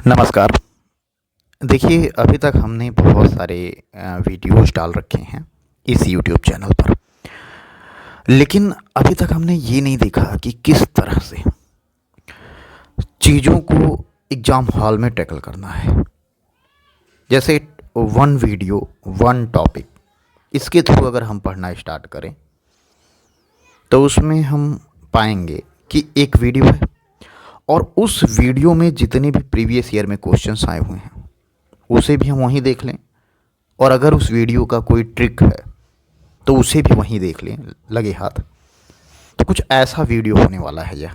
नमस्कार। देखिए, अभी तक हमने बहुत सारे वीडियोज़ डाल रखे हैं इस यूट्यूब चैनल पर। लेकिन अभी तक हमने ये नहीं देखा कि किस तरह से चीज़ों को एग्ज़ाम हॉल में टैकल करना है। जैसे वन वीडियो, वन टॉपिक, इसके थ्रू अगर हम पढ़ना स्टार्ट करें तो उसमें हम पाएंगे कि एक वीडियो है और उस वीडियो में जितने भी प्रीवियस ईयर में क्वेश्चंस आए हुए हैं उसे भी हम वहीं देख लें, और अगर उस वीडियो का कोई ट्रिक है तो उसे भी वहीं देख लें लगे हाथ। तो कुछ ऐसा वीडियो होने वाला है यह।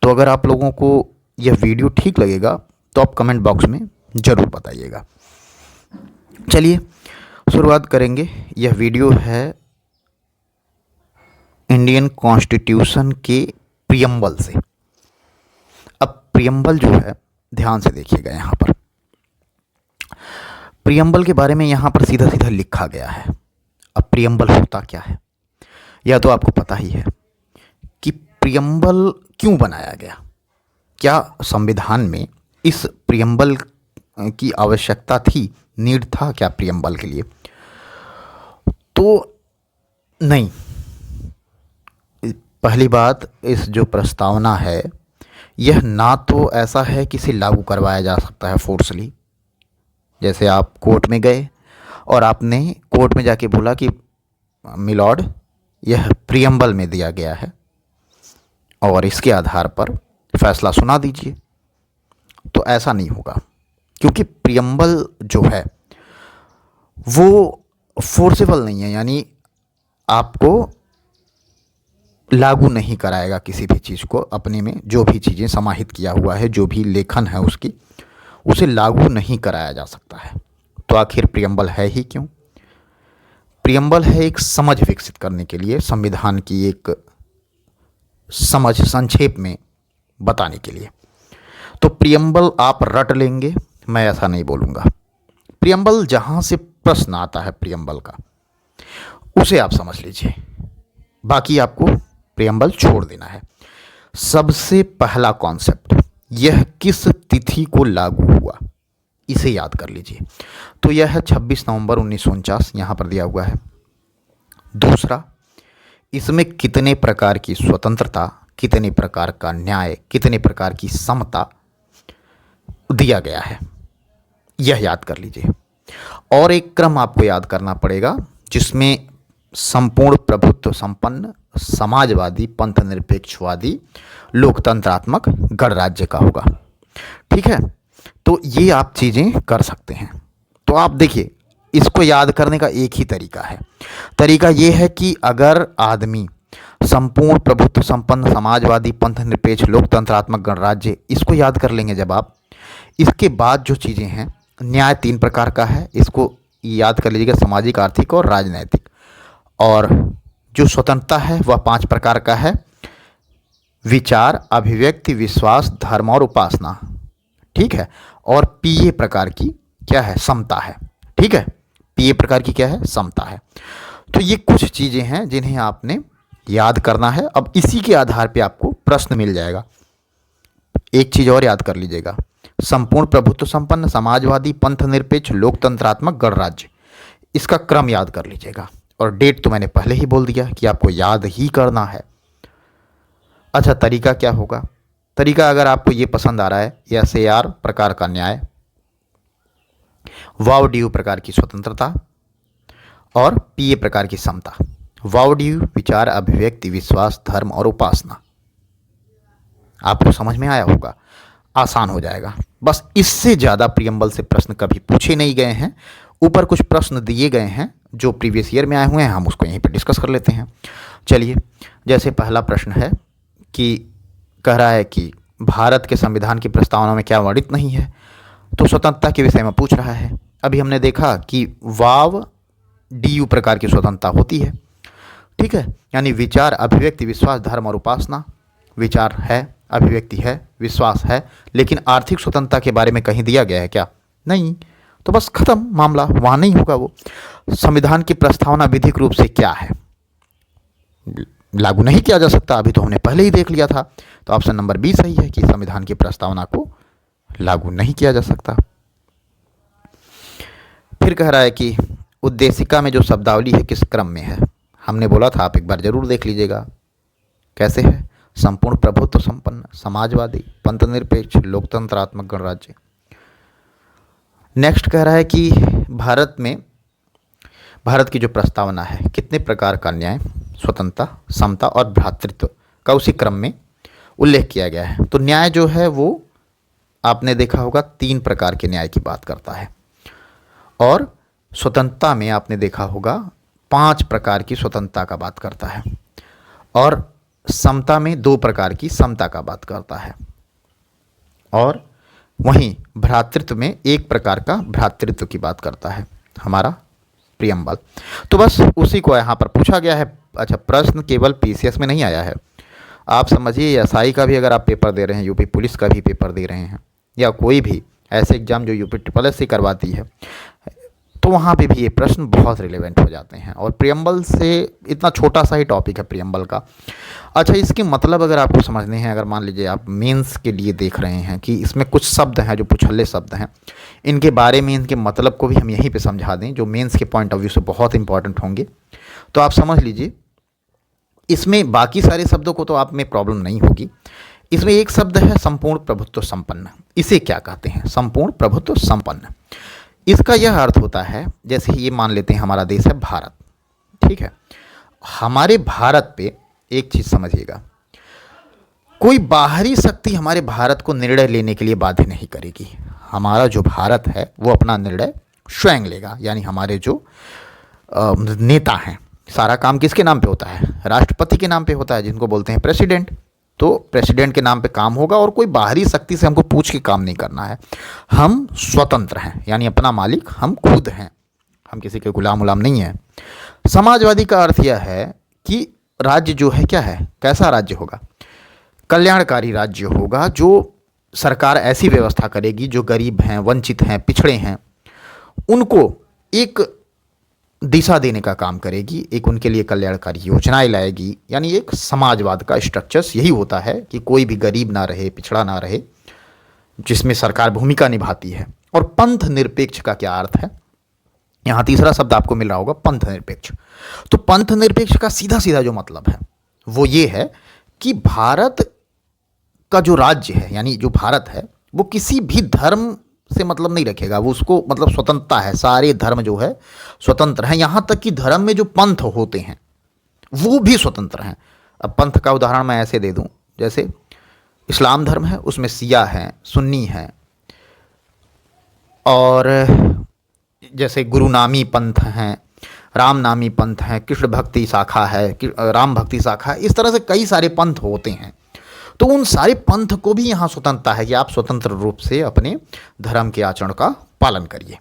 तो अगर आप लोगों को यह वीडियो ठीक लगेगा तो आप कमेंट बॉक्स में ज़रूर बताइएगा। चलिए शुरुआत करेंगे। यह वीडियो है इंडियन कॉन्स्टिट्यूशन के प्रियम्बल से। अब प्रियम्बल जो है, ध्यान से देखिएगा। यहाँ पर प्रियम्बल के बारे में यहाँ पर सीधा सीधा लिखा गया है। अब प्रियम्बल होता क्या है यह तो आपको पता ही है कि प्रियम्बल क्यों बनाया गया। क्या संविधान में इस प्रियम्बल की आवश्यकता थी, नीड था क्या प्रियम्बल के लिए? तो नहीं। पहली बात, इस जो प्रस्तावना है यह ना तो ऐसा है कि इसे लागू करवाया जा सकता है फोर्सली। जैसे आप कोर्ट में गए और आपने कोर्ट में जाके बोला कि मिलॉर्ड, यह प्रियम्बल में दिया गया है और इसके आधार पर फैसला सुना दीजिए, तो ऐसा नहीं होगा। क्योंकि प्रियम्बल जो है वो फोर्सेबल नहीं है, यानी आपको लागू नहीं कराएगा किसी भी चीज़ को। अपने में जो भी चीज़ें समाहित किया हुआ है, जो भी लेखन है उसकी, उसे लागू नहीं कराया जा सकता है। तो आखिर प्रियम्बल है ही क्यों? प्रियम्बल है एक समझ विकसित करने के लिए, संविधान की एक समझ संक्षेप में बताने के लिए। तो प्रियम्बल आप रट लेंगे, मैं ऐसा नहीं बोलूँगा। प्रियम्बल जहाँ से प्रश्न आता है प्रियम्बल का, उसे आप समझ लीजिए, बाकी आपको प्रियम्बल छोड़ देना है। सबसे पहला कॉन्सेप्ट, यह किस तिथि को लागू हुआ, इसे याद कर लीजिए। तो यह है 26 नवंबर 1949, यहाँ पर दिया हुआ है। दूसरा, इसमें कितने प्रकार की स्वतंत्रता, कितने प्रकार का न्याय, कितने प्रकार की समता दिया गया है, यह याद कर लीजिए। और एक क्रम आपको याद करना पड़ेगा जिसमें संपूर्ण प्रभुत्व संपन्न, समाजवादी, पंथ निरपेक्षवादी, लोकतंत्रात्मक गणराज्य का होगा। ठीक है, तो ये आप चीज़ें कर सकते हैं। तो आप देखिए, इसको याद करने का एक ही तरीका है। तरीका ये है कि अगर आदमी संपूर्ण प्रभुत्व संपन्न, समाजवादी, पंथ निरपेक्ष, लोकतंत्रात्मक गणराज्य, इसको याद कर लेंगे जब आप, इसके बाद जो चीज़ें हैं, न्याय 3 प्रकार का है, इसको याद कर लीजिएगा, सामाजिक, आर्थिक और राजनैतिक। और जो स्वतंत्रता है वह 5 प्रकार का है, विचार, अभिव्यक्ति, विश्वास, धर्म और उपासना। ठीक है, और पीए प्रकार की क्या है, समता है। ठीक है, पीए प्रकार की क्या है, समता है। तो ये कुछ चीज़ें हैं जिन्हें आपने याद करना है। अब इसी के आधार पे आपको प्रश्न मिल जाएगा। एक चीज़ और याद कर लीजिएगा, संपूर्ण प्रभुत्व संपन्न, समाजवादी, पंथ निरपेक्ष, लोकतंत्रात्मक गणराज्य, इसका क्रम याद कर लीजिएगा। और डेट तो मैंने पहले ही बोल दिया कि आपको याद ही करना है। अच्छा, तरीका क्या होगा? तरीका, अगर आपको ये पसंद आ रहा है, एसएआर प्रकार का न्याय, वाव ड्यू प्रकार की स्वतंत्रता और पीए प्रकार की समता। वाव ड्यू विचार, अभिव्यक्ति, विश्वास, धर्म और उपासना। आपको समझ में आया होगा, आसान हो जाएगा। बस इससे ज़्यादा प्रियम्बल से प्रश्न कभी पूछे नहीं गए हैं। ऊपर कुछ प्रश्न दिए गए हैं जो प्रीवियस ईयर में आए हुए हैं, हम उसको यहीं पर डिस्कस कर लेते हैं। चलिए, जैसे पहला प्रश्न है कि कह रहा है कि भारत के संविधान की प्रस्तावना में क्या वर्णित नहीं है, तो स्वतंत्रता के विषय में पूछ रहा है। अभी हमने देखा कि वाव डीयू प्रकार की स्वतंत्रता होती है। ठीक है, यानी विचार, अभिव्यक्ति, विश्वास, धर्म और उपासना। विचार है, अभिव्यक्ति है, विश्वास है, लेकिन आर्थिक स्वतंत्रता के बारे में कहीं दिया गया है क्या? नहीं। तो बस खत्म मामला, वहाँ नहीं होगा वो। संविधान की प्रस्तावना विधिक रूप से क्या है, लागू नहीं किया जा सकता, अभी तो हमने पहले ही देख लिया था। तो ऑप्शन नंबर बी सही है कि संविधान की प्रस्तावना को लागू नहीं किया जा सकता। फिर कह रहा है कि उद्देशिका में जो शब्दावली है किस क्रम में है। हमने बोला था, आप एक बार जरूर देख लीजिएगा कैसे है। संपूर्ण प्रभुत्व संपन्न, समाजवादी, पंथ निरपेक्ष, लोकतंत्रात्मक गणराज्य। नेक्स्ट कह रहा है कि भारत की जो प्रस्तावना है कितने प्रकार का न्याय, स्वतंत्रता, समता और भ्रातृत्व का उसी क्रम में उल्लेख किया गया है। तो न्याय जो है वो आपने देखा होगा 3 प्रकार के न्याय की बात करता है, और स्वतंत्रता में आपने देखा होगा 5 प्रकार की स्वतंत्रता का बात करता है, और समता में 2 प्रकार की समता का बात करता है, और वहीं भ्रातृत्व में 1 प्रकार का भ्रातृत्व की बात करता है हमारा प्रियम्बल। तो बस उसी को यहाँ पर पूछा गया है। अच्छा, प्रश्न केवल पीसीएस में नहीं आया है, आप समझिए एसआई का भी अगर आप पेपर दे रहे हैं, यूपी पुलिस का भी पेपर दे रहे हैं, या कोई भी ऐसे एग्ज़ाम जो यूपी ट्रिपल करवाती है, तो वहाँ पे भी ये प्रश्न बहुत रिलेवेंट हो जाते हैं। और प्रियम्बल से इतना छोटा सा ही टॉपिक है प्रियम्बल का। अच्छा, इसके मतलब अगर आपको समझने हैं, अगर मान लीजिए आप मेंस के लिए देख रहे हैं कि इसमें कुछ शब्द हैं जो पुछल्ले शब्द हैं, इनके बारे में इनके मतलब को भी हम यहीं पे समझा दें, जो मेंस के पॉइंट ऑफ व्यू से बहुत इंपॉर्टेंट होंगे, तो आप समझ लीजिए इसमें बाकी सारे शब्दों को तो आप में प्रॉब्लम नहीं होगी। इसमें एक शब्द है संपूर्ण प्रभुत्व संपन्न। इसे क्या कहते हैं? संपूर्ण प्रभुत्व संपन्न। इसका यह अर्थ होता है, जैसे ये मान लेते हैं हमारा देश है भारत, ठीक है। हमारे भारत पे एक चीज़ समझिएगा, कोई बाहरी शक्ति हमारे भारत को निर्णय लेने के लिए बाध्य नहीं करेगी। हमारा जो भारत है वो अपना निर्णय स्वयं लेगा। यानी हमारे जो नेता हैं, सारा काम किसके नाम पे होता है? राष्ट्रपति के नाम पे होता है, जिनको बोलते हैं प्रेसिडेंट। तो प्रेसिडेंट के नाम पे काम होगा, और कोई बाहरी शक्ति से हमको पूछ के काम नहीं करना है। हम स्वतंत्र हैं, यानी अपना मालिक हम खुद हैं, हम किसी के गुलाम नहीं हैं। समाजवादी का अर्थ यह है कि राज्य जो है क्या है, कैसा राज्य होगा? कल्याणकारी राज्य होगा, जो सरकार ऐसी व्यवस्था करेगी जो गरीब हैं, वंचित हैं, पिछड़े हैं, उनको एक दिशा देने का काम करेगी, एक उनके लिए कल्याणकारी योजनाएं लाएगी। यानी एक समाजवाद का स्ट्रक्चर्स यही होता है कि कोई भी गरीब ना रहे, पिछड़ा ना रहे, जिसमें सरकार भूमिका निभाती है। और पंथ निरपेक्ष का क्या अर्थ है? यहाँ तीसरा शब्द आपको मिल रहा होगा, पंथ निरपेक्ष। तो पंथ निरपेक्ष का सीधा सीधा जो मतलब है वो ये है कि भारत का जो राज्य है, यानी जो भारत है, वो किसी भी धर्म से मतलब नहीं रखेगा। वो उसको मतलब स्वतंत्रता है, सारे धर्म जो है स्वतंत्र हैं। यहाँ तक कि धर्म में जो पंथ होते हैं वो भी स्वतंत्र हैं। अब पंथ का उदाहरण मैं ऐसे दे दूं, जैसे इस्लाम धर्म है, उसमें शिया हैं, सुन्नी हैं, और जैसे गुरुनामी पंथ हैं, रामनामी पंथ हैं, कृष्ण भक्ति शाखा है, राम भक्ति शाखा है, इस तरह से कई सारे पंथ होते हैं। तो उन सारे पंथ को भी यहाँ स्वतंत्रता है कि आप स्वतंत्र रूप से अपने धर्म के आचरण का पालन करिए।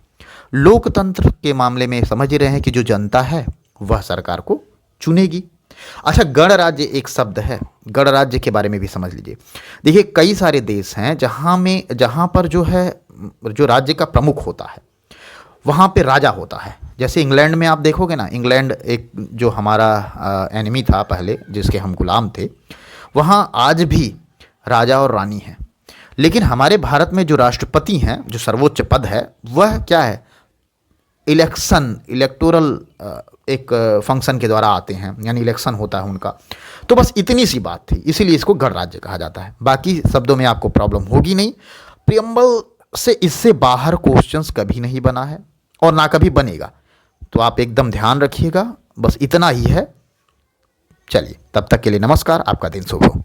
लोकतंत्र के मामले में समझ ही रहे हैं कि जो जनता है वह सरकार को चुनेगी। अच्छा, गणराज्य एक शब्द है, गणराज्य के बारे में भी समझ लीजिए। देखिए, कई सारे देश हैं जहाँ पर जो है, जो राज्य का प्रमुख होता है वहाँ पे राजा होता है। जैसे इंग्लैंड में आप देखोगे ना, इंग्लैंड एक जो हमारा एनिमी था पहले, जिसके हम गुलाम थे, वहाँ आज भी राजा और रानी हैं। लेकिन हमारे भारत में जो राष्ट्रपति हैं, जो सर्वोच्च पद है, वह क्या है? इलेक्टोरल एक फंक्शन के द्वारा आते हैं, यानी इलेक्शन होता है उनका। तो बस इतनी सी बात थी, इसीलिए इसको गणराज्य कहा जाता है। बाकी शब्दों में आपको प्रॉब्लम होगी नहीं। प्रियम्बल से इससे बाहर क्वेश्चंस कभी नहीं बना है और ना कभी बनेगा, तो आप एकदम ध्यान रखिएगा। बस इतना ही है। चलिए, तब तक के लिए नमस्कार, आपका दिन शुभ हो।